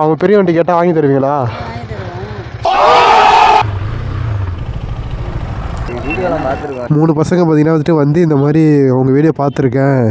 அவங்க பெரிய வண்டி கேட்டால் வாங்கி தருவீங்களா? வீடியோலாம் பார்த்துருக்கேன். 3 பசங்க பார்த்தீங்கன்னா வந்துட்டு வந்து இந்த மாதிரி உங்கள் வீடியோ பார்த்துருக்கேன்.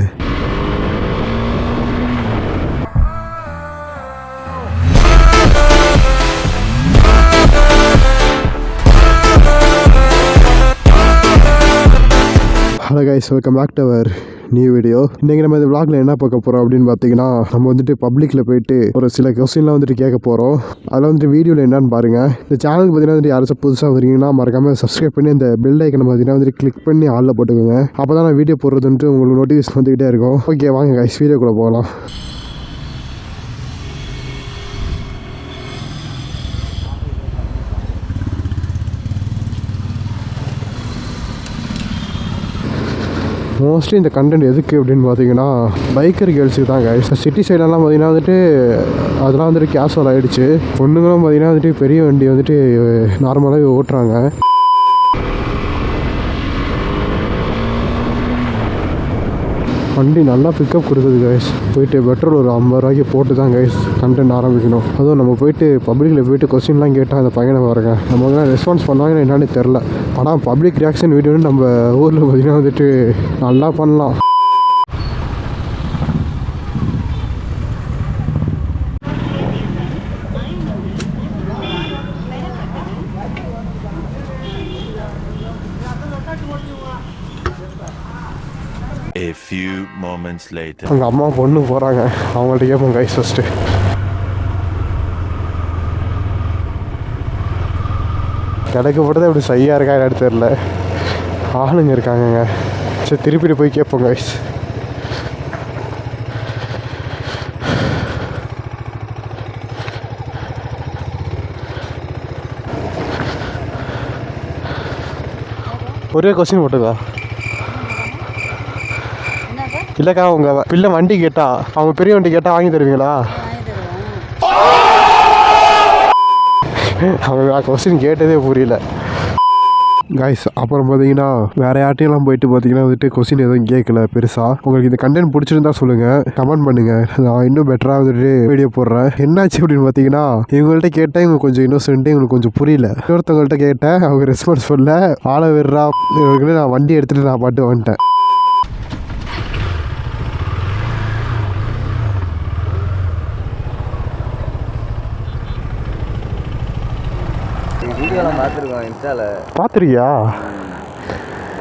Hello guys, welcome back to our new video. இன்றைக்கி நம்ம இந்த விளாகில் என்ன பார்க்க போகிறோம் அப்படின்னு பார்த்தீங்கன்னா, நம்ம வந்துட்டு பப்ளிக்கில் போயிட்டு ஒரு சில கொஸ்டின்லாம் வந்துட்டு கேட்க போகிறோம். அதில் வந்துட்டு வீடியோவில் என்னன்னு பாருங்கள். இந்த சேனலுக்கு பார்த்தீங்கன்னா வந்துட்டு யாராச்சும் புதுசாக வந்துருக்கீங்கன்னா மறக்காமல் சப்ஸ்கிரைப் பண்ணி இந்த பெல் ஐக்கனை பார்த்தீங்கன்னா வந்துட்டு கிளிக் பண்ணி ஆளில் போட்டுக்கோங்க. அப்போ தான் நான் வீடியோ போடுறது வந்துட்டு உங்களுக்கு நோட்டிஃபிகேஷன் வந்துக்கிட்டே இருக்கும். ஓகே வாங்க கைஸ், வீடியோக்குள்ளே போகலாம். மோஸ்ட்லி இந்த கண்டென்ட் எதுக்கு அப்படின்னு பார்த்தீங்கன்னா பைக்கர் கேர்ள்ஸுக்கு தான் கைஸ். சிட்டி சைடெல்லாம் பார்த்தீங்கன்னா வந்துட்டு அதெல்லாம் வந்துட்டு கேஷுவல் ஆகிடுச்சு. பொண்ணுங்களும் பார்த்தீங்கன்னா வந்துட்டு பெரிய வண்டி வந்துட்டு நார்மலாகவே ஓட்டுறாங்க. வண்டி நல்லா பிக்கப் கொடுக்குது கைஸ். போயிட்டு பெட்ரோல் ஒரு 50 ரூபாய்க்கு போட்டு தான் கைஸ் கண்டென்ட் ஆரம்பிக்கணும். அதுவும் நம்ம போயிட்டு பப்ளிக்கில் போயிட்டு கொஸ்டின்லாம் கேட்டால் அந்த பையனை பாருங்க, நம்ம ரெஸ்பான்ஸ் பண்ணுவாங்கன்னு என்னன்னு தெரில. ஆனால் பப்ளிக் ரியாக்ஷன் வீடியோன்னு நம்ம ஊரில் பார்த்தீங்கன்னா வந்துட்டு நல்லா பண்ணலாம். A few moments later. அங்கே அம்மா பொண்ணு போகிறாங்க, அவங்கள்ட்ட கேட்போம் கைஸ் ஃபஸ்ட்டு. கிடைக்கப்பட்டது எப்படி சையாக இருக்கா என்னன்னு தெரில. ஆளுங்க இருக்காங்கங்க. சரி திருப்பிட்டு போய் கேட்போம் கைஸ். ஒரே கொஸ்டின் போட்டுக்கா. இல்லைக்கா, உங்கள் பிள்ளை வண்டி கேட்டா, அவங்க பெரிய வண்டி கேட்டால் வாங்கி தருவீங்களா? அவங்க நான் கொஸ்டின் கேட்டதே புரியல கைஸ். அப்புறம் பார்த்தீங்கன்னா வேறு யார்ட்டையெல்லாம் போயிட்டு பார்த்தீங்கன்னா வந்துட்டு கொஸ்டின் எதுவும் கேட்கல பெருசாக. உங்களுக்கு இந்த கண்டென்ட் பிடிச்சிருந்தா சொல்லுங்கள், கமெண்ட் பண்ணுங்கள். நான் இன்னும் பெட்டராக வந்துட்டு வீடியோ போடுறேன். என்னாச்சு அப்படின்னு பார்த்தீங்கன்னா, இவங்கள்ட்ட கேட்டேன் இவங்க கொஞ்சம் இன்னோசென்ட்டு, இவங்களுக்கு கொஞ்சம் புரியல. இன்னொருத்தவங்கள்ட்ட கேட்டேன், அவங்க ரெஸ்பான்ஸ் பண்ணல. ஆளை விடுறா இவங்களுக்கு நான் வண்டி எடுத்துகிட்டு நான் பாட்டு வந்துட்டேன். வீடியோலாம் பார்த்துருக்கோம் இன்ஸ்டால. பார்த்துருக்கியா?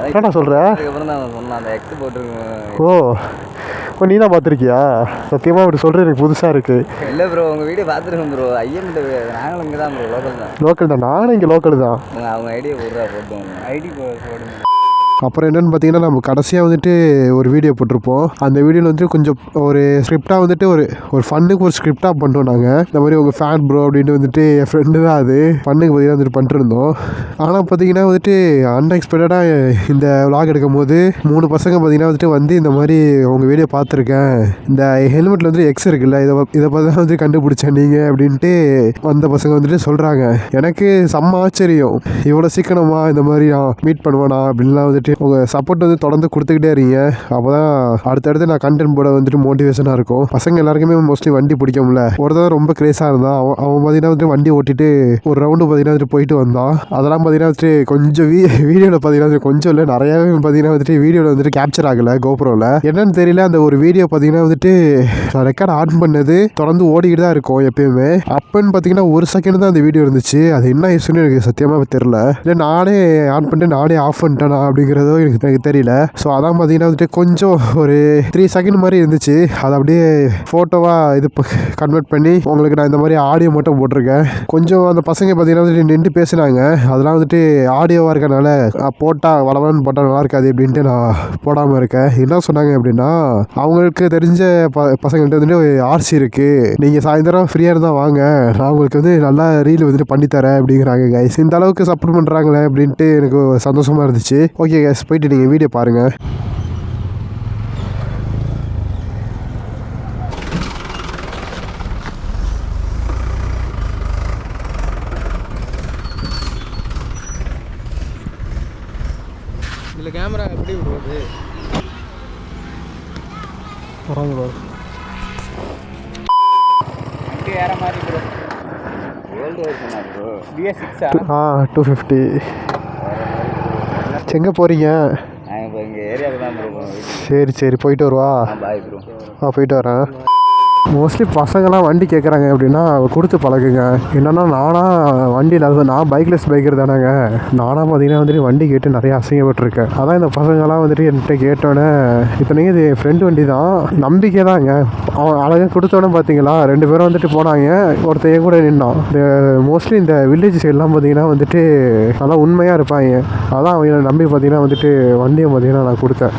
என்னடா சொல்கிறேன்? அதுக்கப்புறம் தான் சொன்னேன் அந்த எக்ஸ் போட்டிருக்கோம். ஓ நீ தான் பார்த்துருக்கியா? சத்தியமாக இப்படி சொல்கிறது எனக்கு புதுசாக இருக்குது. இல்லை ப்ரோ, உங்கள் வீடியோ பார்த்துருக்கோம் ப்ரோ. ஐயன்ட்டு நாங்களும் இங்கே தான் ப்ரோ, லோக்கல் தான். நானும் இங்கே லோக்கல் தான். அவங்க ஐடியா போடுவோம். ஐடி போடுங்க. அப்புறம் என்னென்னு பார்த்தீங்கன்னா, நம்ம கடைசியாக வந்துட்டு ஒரு வீடியோ போட்டிருப்போம். அந்த வீடியோவில் வந்துட்டு கொஞ்சம் ஒரு ஸ்கிரிப்டாக வந்துட்டு ஒரு ஃபன்னுக்கு ஒரு ஸ்கிரிப்டாக பண்ணிட்டோம் நாங்கள். இந்த மாதிரி உங்கள் ஃபேன் ப்ரோ அப்படின்ட்டு வந்துட்டு என் ஃப்ரெண்டு தான் அது ஃபன்னுக்கு பார்த்தீங்கன்னா வந்துட்டு பண்ணிட்டுருந்தோம். ஆனால் பார்த்தீங்கன்னா வந்துட்டு அன்எக்ஸ்பெக்டடாக இந்த விளாக் எடுக்கும் போது 3 பசங்க பார்த்தீங்கன்னா வந்துட்டு வந்து இந்த மாதிரி உங்கள் வீடியோ பார்த்துருக்கேன், இந்த ஹெல்மெட்டில் வந்துட்டு எக்ஸ் இருக்குல்ல, இதை பார்த்து தான் வந்துட்டு கண்டுபிடிச்சேன் நீங்கள் அப்படின்ட்டு வந்த பசங்க வந்துட்டு சொல்கிறாங்க. எனக்கு செம்ம ஆச்சரியம், இவ்வளோ சீக்கிரமா இந்த மாதிரி நான் மீட் பண்ணுவேனா அப்படின்லாம் வந்துட்டு உங்கள் சப்போர்ட் வந்து தொடர்ந்து கொடுத்துக்கிட்டே இருக்கீங்க. அப்போ தான் அடுத்தடுத்து நான் கண்டென்ட் போட வந்துட்டு மோட்டிவேஷனாக இருக்கும். பசங்க எல்லாருக்குமே மோஸ்ட்லி வண்டி பிடிக்கும்ல. ஒருத்தர் ரொம்ப கிரேஸாக இருந்தான். அவன் பார்த்தீங்கன்னா வந்துட்டு வண்டி ஓட்டிட்டு ஒரு ரவுண்டு பார்த்தீங்கன்னா வந்துட்டு போயிட்டு வந்தான். அதெல்லாம் பார்த்தீங்கன்னா வந்துட்டு கொஞ்சம் வீடியோவில் பார்த்தீங்கன்னா கொஞ்சம் இல்லை நிறையாவே பார்த்தீங்கன்னா வந்துட்டு வீடியோவில் வந்துட்டு கேப்சர் ஆகலை கோப்ரோவில். என்னன்னு தெரியல, அந்த ஒரு வீடியோ பார்த்தீங்கன்னா வந்துட்டு நான் ரெக்கார்ட் ஆன் பண்ணது தொடர்ந்து ஓடிக்கிட்டு தான் இருக்கும் எப்பயுமே. அப்போன்னு பார்த்தீங்கன்னா 1 செகண்ட் தான் அந்த வீடியோ இருந்துச்சு. அது என்ன இஷ்யூன்னு எனக்கு சத்தியமாக தெரியல. இல்லை நானே ஆன் பண்ணிட்டு நானே ஆஃப் பண்ணிட்டேனா அப்படிங்கிறதோ எனக்கு தெரியல. ஸோ அதான் பார்த்தீங்கன்னா வந்துட்டு கொஞ்சம் ஒரு 3 செகண்ட் மாதிரி இருந்துச்சு. அதை அப்படியே ஃபோட்டோவாக இது கன்வெர்ட் பண்ணி உங்களுக்கு நான் இந்த மாதிரி ஆடியோ மட்டும் போட்டிருக்கேன். கொஞ்சம் அந்த பசங்க பார்த்தீங்கன்னா வந்துட்டு நின்று பேசுனாங்க. அதெல்லாம் வந்துட்டு ஆடியோவாக இருக்கனால போட்டால் வளவலன்னு போட்டால் நல்லா இருக்காது அப்படின்ட்டு நான் போடாமல் இருக்கேன். என்ன சொன்னாங்க அப்படின்னா, அவங்களுக்கு தெரிஞ்ச பசங்கள்கிட்ட வந்துட்டு ஆர்சி இருக்குது, நீங்கள் சாயந்தரம் ஃப்ரீயாக இருந்தால் வாங்க, நான் உங்களுக்கு வந்து நல்லா ரீல் வந்துட்டு பண்ணித்தரேன் அப்படிங்கிறாங்க கைஸ். இந்த அளவுக்கு சப்போர்ட் பண்ணுறாங்களே அப்படின்ட்டு எனக்கு சந்தோஷமாக இருந்துச்சு. ஓகே கைஸ், போயிட்டு நீங்கள் வீடியோ பாருங்கள். இதில் கேமரா எப்படி விடுவது? ரேட்டு வேற மாதிரி ப்ரோ. Old வருஷனா bro? BS6 250. எங்கே போகிறீங்க? நாங்கள் இப்போ இங்கே ஏரியாவுக்கு தான் ப்ரோ போகணும். சரி சரி, போயிட்டு வருவா. Bye bro. போயிட்டு வரேன். மோஸ்ட்லி பசங்கள்லாம் வண்டி கேட்குறாங்க அப்படின்னா கொடுத்து பழகுங்க. என்னென்னா நானாக வண்டியில், அது நான் பைக்லெஸ் பைக்கர் தானேங்க. நானாக பார்த்தீங்கன்னா வந்துட்டு வண்டி கேட்டு நிறைய அசிங்கப்பட்டிருக்கேன். அதான் இந்த பசங்கள்லாம் வந்துட்டு என்கிட்ட கேட்டோன்னே, இத்தனைக்கும் இது என் ஃப்ரெண்டு வண்டி தான், நம்பிக்கை தாங்க. அவன் அழகாக கொடுத்தோன்னே பார்த்தீங்களா 2 பேரும் வந்துட்டு போனாங்க. ஒருத்தையும் கூட நின்னான். இந்த மோஸ்ட்லி இந்த வில்லேஜ் சைட்லாம் பார்த்தீங்கன்னா வந்துட்டு நல்லா உண்மையாக இருப்பாங்க. அதான் அவங்க நம்பி பார்த்தீங்கன்னா வந்துட்டு வண்டியை பார்த்தீங்கன்னா நான் கொடுத்தேன்.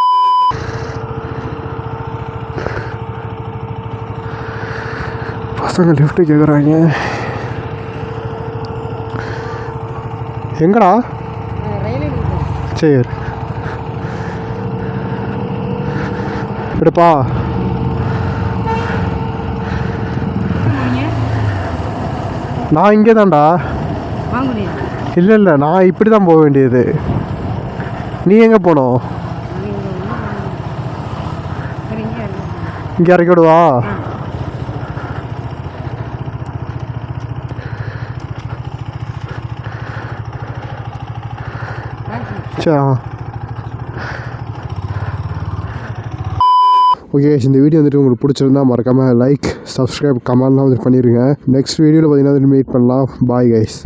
பசங்க லிஃப்ட்டு கேட்குறாங்க. எங்கடா? சரி எடுப்பா. நான் இங்கே தான்டா. இல்லை இல்லை, நான் இப்படி தான் போக வேண்டியது. நீ எங்கே போனோம்? இங்கே இறக்கி விடுவா. ஓகே, இந்த வீடியோ வந்துட்டு உங்களுக்கு பிடிச்சிருந்தா மறக்காமல் லைக், சப்ஸ்கிரைப், கமெண்ட்லாம் வந்துட்டு பண்ணிடுங்க. நெக்ஸ்ட் வீடியோவில் பார்த்தீங்கன்னா மீட் பண்ணலாம். Bye guys.